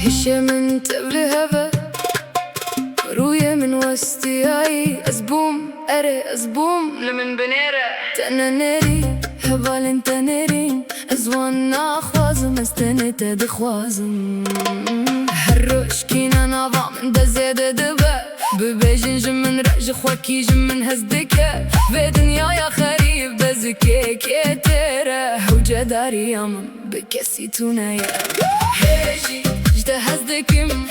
هشة من تبلهبة روية من وستياي أزبوم أري أزبوم لمن بنيرة تنانيري هبال انت نيرين أزوانا خوازم استنيت دخوازم هروش كينا نظام دا زيادة دبا ببيجن جمن رأج خواكي جمن هزدكا في دنيا يا خريب دا زكي كيتيرا هوجا داري يامن بكسي تونايا هيجي جدا هزدكم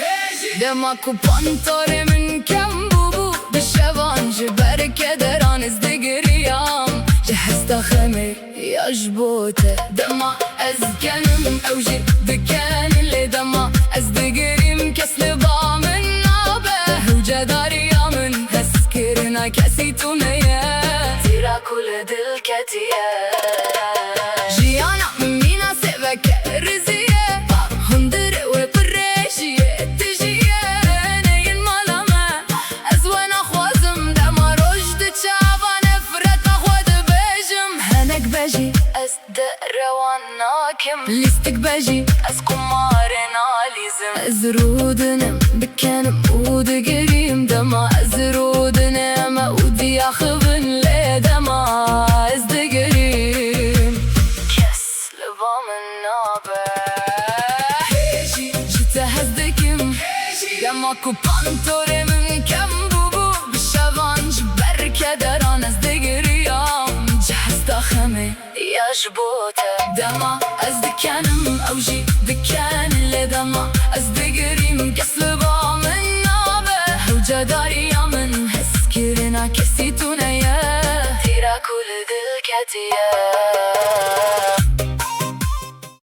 دا ماكو بانطاري من كم بوبو بالشبان جبر كدران ازدقريام جهزت خمي يا جبوته دما ازكنم اوجي دكان اللي دما ازدقريم كسلبا من نابه وجداري يامن هسكرنا كسيتونيا تيرا كل دلكتيا جيانا من مينا سيبك رزية هندر وبريشية تجية نين مالما أزوانا خوازم دما رشد تشابان فرت أخواد بيجم هنك بجي أصدق رواناكم ليستك بجي أسكمارنا ليزم أزرودنا بكان مود قريم دما أزرودنا ما ودي أخبن لي دما أزدقريم كس لبا من نابه هيجي جتا هزدكم دماكو بانطوري من كم بوبو بالشبان جبر كدران أزدقريام جهزت خمي يا جبوته دما أزدكانم أوجي دكان اللي دما أزدقريم كس لبا من نابه وجداري يامن هسكرنا كسيتونيا تيرا كل دلكتيا